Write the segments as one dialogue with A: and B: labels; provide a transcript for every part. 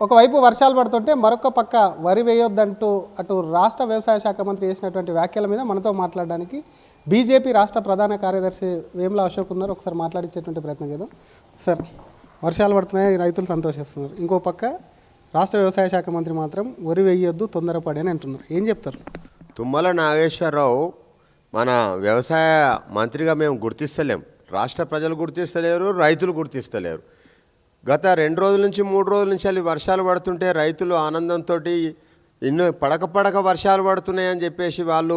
A: ఒకవైపు వర్షాలు పడుతుంటే మరొక పక్క వరి వేయొద్దంటూ అటు రాష్ట్ర వ్యవసాయ శాఖ మంత్రి చేసినటువంటి వ్యాఖ్యల మీద మనతో మాట్లాడడానికి బీజేపీ రాష్ట్ర ప్రధాన కార్యదర్శి వేముల అశోక్ ఉన్నారు. ఒకసారి మాట్లాడించేటువంటి ప్రయత్నం చేద్దాం. సార్, వర్షాలు పడుతున్నాయి, రైతులు సంతోషిస్తున్నారు. ఇంకో పక్క రాష్ట్ర వ్యవసాయ శాఖ మంత్రి మాత్రం వరి వేయొద్దు తొందరపడి అని అంటున్నారు. ఏం చెప్తారు?
B: తుమ్మల నాగేశ్వరరావు మన వ్యవసాయ మంత్రిగా మేము గుర్తిస్తలేం. రాష్ట్ర ప్రజలు గుర్తిస్తలేరు, రైతులు గుర్తిస్తలేరు. గత 2 రోజుల నుంచి 3 రోజుల నుంచి అవి వర్షాలు పడుతుంటే రైతులు ఆనందంతో ఇన్ని పడక వర్షాలు పడుతున్నాయని చెప్పేసి వాళ్ళు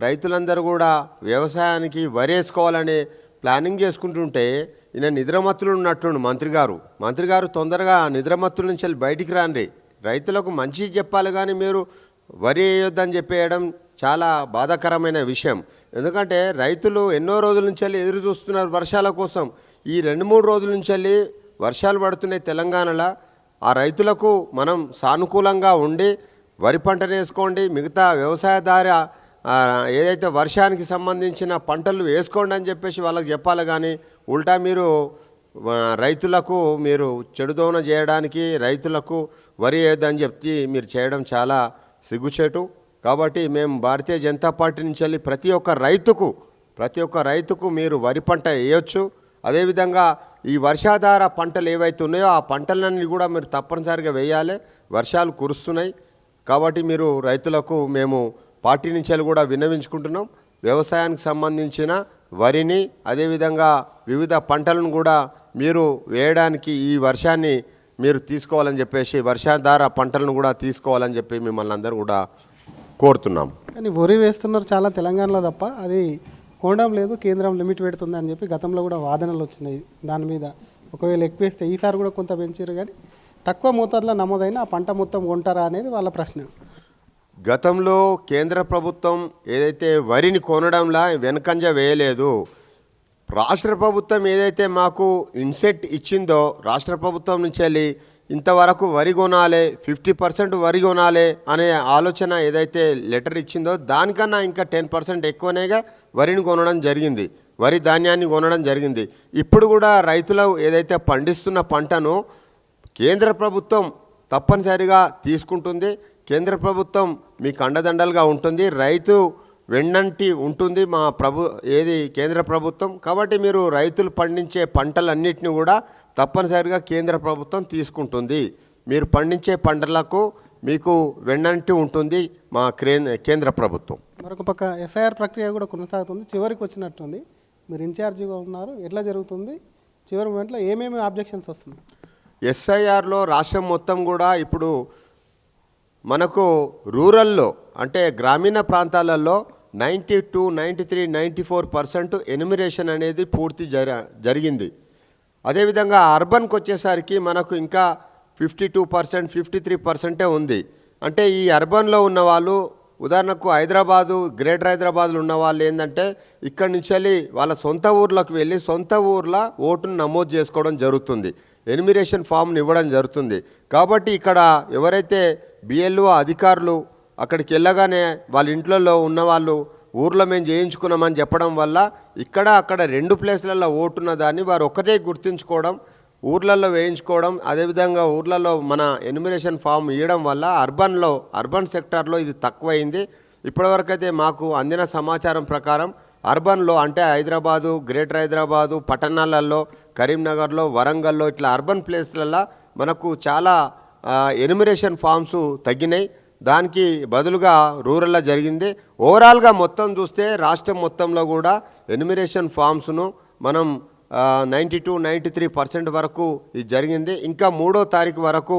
B: రైతులందరూ కూడా వ్యవసాయానికి వరేసుకోవాలని ప్లానింగ్ చేసుకుంటుంటే ఈయన నిద్రమత్తులు ఉన్నట్టుండు మంత్రి గారు తొందరగా నిద్రమత్తుల నుంచి వెళ్ళి బయటికి రాండి. రైతులకు మంచి చెప్పాలి, కానీ మీరు వరి వేయొద్దని చెప్పేయడం చాలా బాధాకరమైన విషయం. ఎందుకంటే రైతులు ఎన్నో రోజుల నుంచి వెళ్ళి ఎదురు చూస్తున్నారు వర్షాల కోసం. ఈ 2-3 రోజుల నుంచి వెళ్ళి వర్షాలు పడుతున్నాయి తెలంగాణలో. ఆ రైతులకు మనం సానుకూలంగా ఉండి వరి పంటను వేసుకోండి, మిగతా వ్యవసాయదార ఏదైతే వర్షానికి సంబంధించిన పంటలు వేసుకోండి అని చెప్పేసి వాళ్ళకి చెప్పాలి. కానీ ఉల్టా మీరు రైతులకు మీరు చెడుదోన చేయడానికి, రైతులకు వరి వేయొద్దని చెప్పి మీరు చేయడం చాలా సిగ్గుచేటు. కాబట్టి మేము భారతీయ జనతా పార్టీ నుంచి వెళ్ళి ప్రతి ఒక్క రైతుకు మీరు వరి పంట వేయొచ్చు. అదేవిధంగా ఈ వర్షాధార పంటలు ఏవైతే ఉన్నాయో ఆ పంటలన్నీ కూడా మీరు తప్పనిసరిగా వేయాలి. వర్షాలు కురుస్తున్నాయి కాబట్టి మీరు రైతులకు మేము పార్టీ నుంచి కూడా విన్నవించుకుంటున్నాం. వ్యవసాయానికి సంబంధించిన వరిని అదేవిధంగా వివిధ పంటలను కూడా మీరు వేయడానికి ఈ వర్షాన్ని మీరు తీసుకోవాలని చెప్పేసి, వర్షాధార పంటలను కూడా తీసుకోవాలని చెప్పి మిమ్మల్ని అందరూ కూడా కోరుతున్నాం.
A: కానీ వరి వేస్తున్నారు చాలా తెలంగాణలో తప్ప, అది కోండం లేదు, కేంద్రం లిమిట్ పెడుతుంది అని చెప్పి గతంలో కూడా వాదనలు వచ్చినాయి దాని మీద. ఒకవేళ ఎక్కువ వేస్తే ఈసారి కూడా కొంత పెంచారు, కానీ తక్కువ మోతాదులో నమోదైన ఆ పంట మొత్తం కొంటారా అనేది వాళ్ళ ప్రశ్న.
B: గతంలో కేంద్ర ప్రభుత్వం ఏదైతే వరిని కొనడంలా వెనకంజ వేయలేదు. రాష్ట్ర ప్రభుత్వం ఏదైతే మాకు ఇన్సెట్ ఇచ్చిందో రాష్ట్ర ప్రభుత్వం నుంచి వెళ్ళి ఇంతవరకు వరి కొనాలి, 50% వరి కొనాలి అనే ఆలోచన ఏదైతే లెటర్ ఇచ్చిందో దానికన్నా ఇంకా 10% ఎక్కువనేగా వరిని కొనడం జరిగింది, వరి ధాన్యాన్ని కొనడం జరిగింది. ఇప్పుడు కూడా రైతులు ఏదైతే పండిస్తున్న పంటను కేంద్ర ప్రభుత్వం తప్పనిసరిగా తీసుకుంటుంది. కేంద్ర ప్రభుత్వం మీకు అండదండలుగా ఉంటుంది, రైతు వెన్నంటి ఉంటుంది మా కేంద్ర ప్రభుత్వం. కాబట్టి మీరు రైతులు పండించే పంటలన్నిటిని కూడా తప్పనిసరిగా కేంద్ర ప్రభుత్వం తీసుకుంటుంది. మీరు పండించే పంటలకు మీకు వెన్నంటి ఉంటుంది మా కేంద్ర ప్రభుత్వం.
A: మరొక పక్క ఎస్ఐఆర్ ప్రక్రియ కూడా కొనసాగుతుంది, చివరికి వచ్చినట్టుంది. మీరు ఇన్ఛార్జిగా ఉన్నారు, ఎట్లా జరుగుతుంది? చివరి మూమెంట్లో ఏమేమి ఆబ్జెక్షన్స్ వస్తున్నాయి?
B: ఎస్ఐఆర్లో రాష్ట్రం మొత్తం కూడా ఇప్పుడు మనకు రూరల్లో అంటే గ్రామీణ ప్రాంతాలలో 92, 93, 94% ఎన్యుమరేషన్ అనేది పూర్తి జరిగింది. అదేవిధంగా అర్బన్కి వచ్చేసరికి మనకు ఇంకా 52%, 53% ఉంది. అంటే ఈ అర్బన్లో ఉన్న వాళ్ళు, ఉదాహరణకు గ్రేటర్ హైదరాబాద్లో ఉన్న వాళ్ళు ఏంటంటే ఇక్కడి నుంచి వెళ్ళి వాళ్ళ సొంత ఊర్లోకి వెళ్ళి సొంత ఊర్లో ఓటును నమోదు చేసుకోవడం జరుగుతుంది, ఎన్యుమరేషన్ ఫామ్ని ఇవ్వడం జరుగుతుంది. కాబట్టి ఇక్కడ ఎవరైతే బిఎల్ఓ అధికారులు అక్కడికి వెళ్ళగానే వాళ్ళ ఇంట్లో ఉన్నవాళ్ళు ఊర్లో మేము చేయించుకున్నామని చెప్పడం వల్ల అక్కడ 2 ప్లేస్లలో ఓటున్న దాన్ని వారు ఒక్కటే గుర్తించుకోవడం, ఊర్లలో వేయించుకోవడం, అదేవిధంగా ఊర్లలో మన ఎన్యుమరేషన్ ఫామ్ ఇవ్వడం వల్ల అర్బన్ సెక్టార్లో ఇది తక్కువైంది. ఇప్పటివరకైతే మాకు అందిన సమాచారం ప్రకారం అర్బన్లో అంటే హైదరాబాదు, గ్రేటర్ హైదరాబాదు, పట్టణాలలో, కరీంనగర్లో, వరంగల్లో ఇట్లా అర్బన్ ప్లేస్లలో మనకు చాలా ఎన్యుమరేషన్ ఫామ్స్ తగ్గినాయి. దానికి బదులుగా రూరల్లో జరిగింది. ఓవరాల్గా మొత్తం చూస్తే రాష్ట్రం మొత్తంలో కూడా ఎన్యుమరేషన్ ఫామ్స్ను మనం 92, 93% వరకు ఇది జరిగింది. ఇంకా 3వ తారీఖు వరకు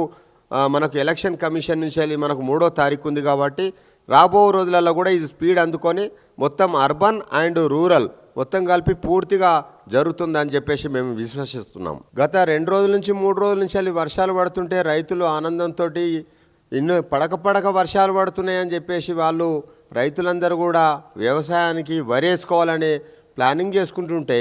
B: మనకు ఎలక్షన్ కమిషన్ నుంచి వెళ్ళి మనకు 3వ తారీఖు ఉంది. కాబట్టి రాబో రోజులలో కూడా ఇది స్పీడ్ అందుకొని మొత్తం అర్బన్ అండ్ రూరల్ మొత్తం కలిపి పూర్తిగా జరుగుతుందని చెప్పేసి మేము విశ్వసిస్తున్నాం. గత 2 రోజుల నుంచి 3 రోజుల నుంచి వెళ్ళి వర్షాలు పడుతుంటే రైతులు ఆనందంతో ఇన్ని పడక వర్షాలు పడుతున్నాయని చెప్పేసి వాళ్ళు రైతులందరూ కూడా వ్యవసాయానికి వరేసుకోవాలని ప్లానింగ్ చేసుకుంటుంటే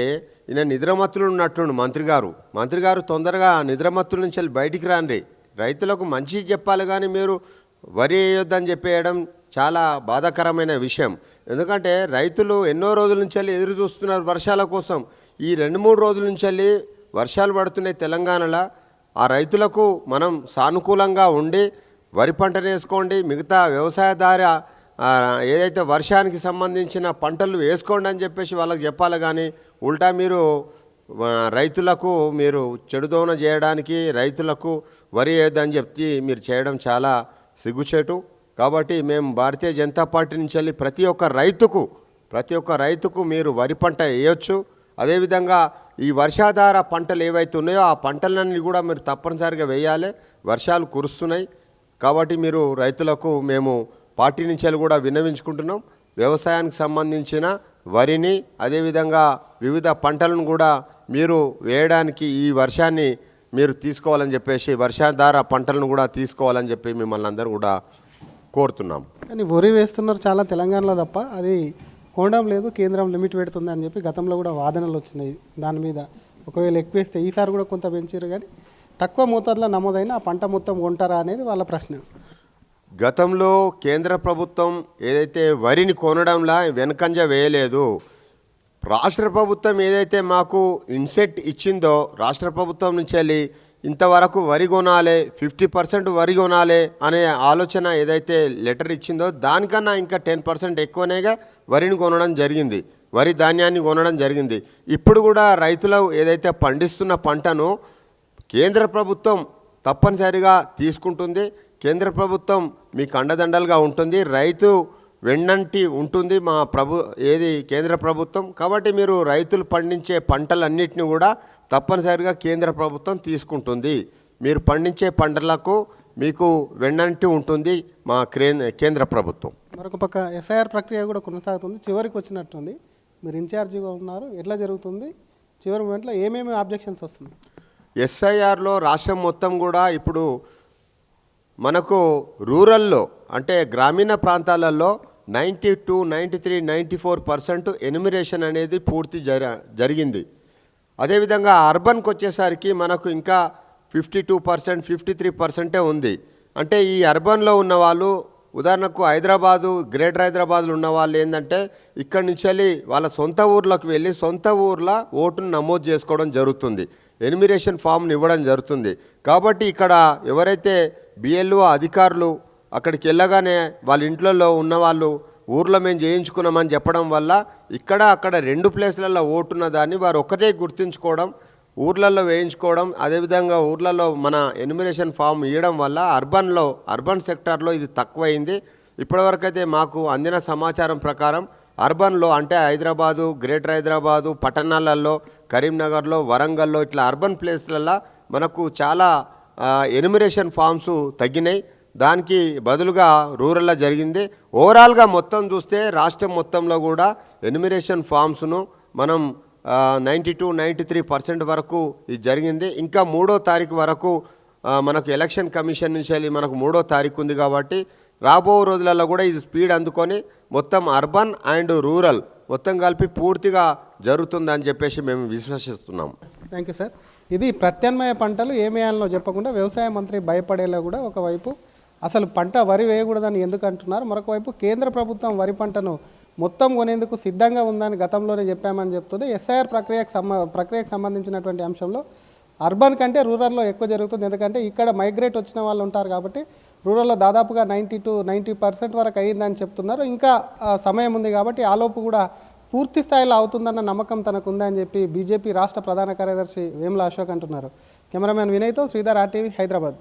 B: ఈయన నిద్రమత్తులు ఉన్నట్టుండు మంత్రి గారు తొందరగా నిద్రమత్తుల నుంచి వెళ్ళి బయటికి రాండి. రైతులకు మంచి చెప్పాలి, కానీ మీరు వరి వేయొద్దని చెప్పేయడం చాలా బాధాకరమైన విషయం. ఎందుకంటే రైతులు ఎన్నో రోజుల నుంచి వెళ్ళి ఎదురు చూస్తున్నారు వర్షాల కోసం. ఈ 2-3 రోజుల నుంచి వెళ్ళి వర్షాలు పడుతున్నాయి తెలంగాణలో. ఆ రైతులకు మనం సానుకూలంగా ఉండి వరి పంటను వేసుకోండి, మిగతా వ్యవసాయదార ఏదైతే వర్షానికి సంబంధించిన పంటలు వేసుకోండి అని చెప్పేసి వాళ్ళకి చెప్పాలి. కానీ ఉల్టా మీరు రైతులకు మీరు చెడుదోన చేయడానికి, రైతులకు వరి వేయొద్దని చెప్పి మీరు చేయడం చాలా సిగ్గుచేటు. కాబట్టి మేము భారతీయ జనతా పార్టీ నుంచి వెళ్ళి ప్రతి ఒక్క రైతుకు మీరు వరి పంట వేయొచ్చు. అదేవిధంగా ఈ వర్షాధార పంటలు ఏవైతే ఉన్నాయో ఆ పంటలన్నీ కూడా మీరు తప్పనిసరిగా వేయాలి. వర్షాలు కురుస్తున్నాయి కాబట్టి మీరు రైతులకు మేము పార్టీ నుంచి కూడా విన్నవించుకుంటున్నాం. వ్యవసాయానికి సంబంధించిన వరిని అదేవిధంగా వివిధ పంటలను కూడా మీరు వేయడానికి ఈ వర్షాన్ని మీరు తీసుకోవాలని చెప్పేసి, వర్షాధార పంటలను కూడా తీసుకోవాలని చెప్పి మిమ్మల్ని అందరూ కూడా కోరుతున్నాం.
A: కానీ వరి వేస్తున్నారు చాలా తెలంగాణలో తప్ప, అది కొనడం లేదు, కేంద్రం లిమిట్ పెడుతుంది అని చెప్పి గతంలో కూడా వాదనలు వచ్చినాయి దాని మీద. ఒకవేళ ఎక్కువ వేస్తే ఈసారి కూడా కొంత పెంచారు, కానీ తక్కువ మోతాదులో నమోదైన ఆ పంట మొత్తం కొంటారా అనేది వాళ్ళ ప్రశ్న.
B: గతంలో కేంద్ర ప్రభుత్వం ఏదైతే వరిని కొనడంలా వెనకంజ వేయలేదు. రాష్ట్ర ప్రభుత్వం ఏదైతే మాకు ఇన్సెట్ ఇచ్చిందో రాష్ట్ర ప్రభుత్వం నుంచి వెళ్ళి ఇంతవరకు వరి కొనాలి, 50% వరి కొనాలి అనే ఆలోచన ఏదైతే లెటర్ ఇచ్చిందో దానికన్నా ఇంకా 10% ఎక్కువనేగా వరిని కొనడం జరిగింది, వరి ధాన్యాన్ని కొనడం జరిగింది. ఇప్పుడు కూడా రైతులు ఏదైతే పండిస్తున్న పంటను కేంద్ర ప్రభుత్వం తప్పనిసరిగా తీసుకుంటుంది. కేంద్ర ప్రభుత్వం మీకు అండదండలుగా ఉంటుంది, రైతు వెన్నంటి ఉంటుంది మా కేంద్ర ప్రభుత్వం. కాబట్టి మీరు రైతులు పండించే పంటలన్నిటిని కూడా తప్పనిసరిగా కేంద్ర ప్రభుత్వం తీసుకుంటుంది. మీరు పండించే పంటలకు మీకు వెన్నంటి ఉంటుంది మా కేంద్ర ప్రభుత్వం.
A: మరొక పక్క ఎస్ఐఆర్ ప్రక్రియ కూడా కొనసాగుతుంది, చివరికి వచ్చినట్టుంది. మీరు ఇన్ఛార్జిగా ఉన్నారు, ఎట్లా జరుగుతుంది? చివరి మూమెంట్లో ఏమేమి ఆబ్జెక్షన్స్ వస్తుంది?
B: ఎస్ఐఆర్లో రాష్ట్రం మొత్తం కూడా ఇప్పుడు మనకు రూరల్లో అంటే గ్రామీణ ప్రాంతాలలో 92, 93, 94% ఎన్యుమరేషన్ అనేది పూర్తి జరిగింది. అదేవిధంగా అర్బన్కి వచ్చేసరికి మనకు ఇంకా 52%, 53% ఉంది. అంటే ఈ అర్బన్లో ఉన్న వాళ్ళు, ఉదాహరణకు హైదరాబాదు, గ్రేటర్ హైదరాబాద్లో ఉన్న వాళ్ళు ఏంటంటే ఇక్కడి నుంచి వెళ్ళి వాళ్ళ సొంత ఊర్లోకి వెళ్ళి సొంత ఊర్లో ఓటును నమోదు చేసుకోవడం జరుగుతుంది, ఎన్యుమరేషన్ ఫామ్ని ఇవ్వడం జరుగుతుంది. కాబట్టి ఇక్కడ ఎవరైతే బిఎల్ఓ అధికారులు అక్కడికి వెళ్ళగానే వాళ్ళ ఇంట్లో ఉన్నవాళ్ళు ఊర్లో మేము చేయించుకున్నామని చెప్పడం వల్ల అక్కడ 2 ప్లేస్లలో ఓటున్న దాన్ని వారు ఒక్కటే గుర్తుంచుకోవడం, ఊర్లలో వేయించుకోవడం, అదేవిధంగా ఊర్లలో మన ఎన్యుమరేషన్ ఫామ్ ఇవ్వడం వల్ల అర్బన్ సెక్టార్లో ఇది తక్కువైంది. ఇప్పటివరకు అయితే మాకు అందిన సమాచారం ప్రకారం అర్బన్లో అంటే హైదరాబాదు, గ్రేటర్ హైదరాబాదు, పట్టణాలలో, కరీంనగర్లో, వరంగల్లో ఇట్లా అర్బన్ ప్లేస్లలో మనకు చాలా ఎన్యుమరేషన్ ఫామ్స్ తగ్గినాయి. దానికి బదులుగా రూరల్లో జరిగింది. ఓవరాల్గా మొత్తం చూస్తే రాష్ట్రం మొత్తంలో కూడా ఎన్యుమరేషన్ ఫామ్స్ను మనం 92, 93% వరకు ఇది జరిగింది. ఇంకా 3వ తారీఖు వరకు మనకు ఎలక్షన్ కమిషన్ నుంచి వెళ్ళి మనకు 3వ తారీఖు ఉంది. కాబట్టి రాబో రోజులలో కూడా ఇది స్పీడ్ అందుకొని మొత్తం అర్బన్ అండ్ రూరల్ మొత్తం కలిపి పూర్తిగా జరుగుతుందని చెప్పేసి మేము విశ్వసిస్తున్నాం.
A: Thank you sir. ఇది ప్రత్యామ్నాయ పంటలు ఏమేయాలో చెప్పకుండా వ్యవసాయ మంత్రి భయపడేలా కూడా ఒకవైపు అసలు పంట వరి వేయకూడదని ఎందుకు అంటున్నారు, మరొక వైపు కేంద్ర ప్రభుత్వం వరి పంటను మొత్తం కొనేందుకు సిద్ధంగా ఉందని గతంలోనే చెప్పామని చెప్తుంది. ఎస్ఐఆర్ ప్రక్రియకు సంబంధించినటువంటి అంశంలో అర్బన్ కంటే రూరల్లో ఎక్కువ జరుగుతుంది. ఎందుకంటే ఇక్కడ మైగ్రేట్ వచ్చిన వాళ్ళు ఉంటారు కాబట్టి రూరల్లో దాదాపుగా 90% వరకు అయ్యిందని చెప్తున్నారు. ఇంకా సమయం ఉంది కాబట్టి ఆలోపు కూడా పూర్తి స్థాయిలో అవుతుందన్న నమ్మకం తనకు ఉందని చెప్పి బీజేపీ రాష్ట్ర ప్రధాన కార్యదర్శి వేముల అశోక్ అంటున్నారు. కెమెరామ్యాన్ వినయ్తో శ్రీధర్, RTV, హైదరాబాద్.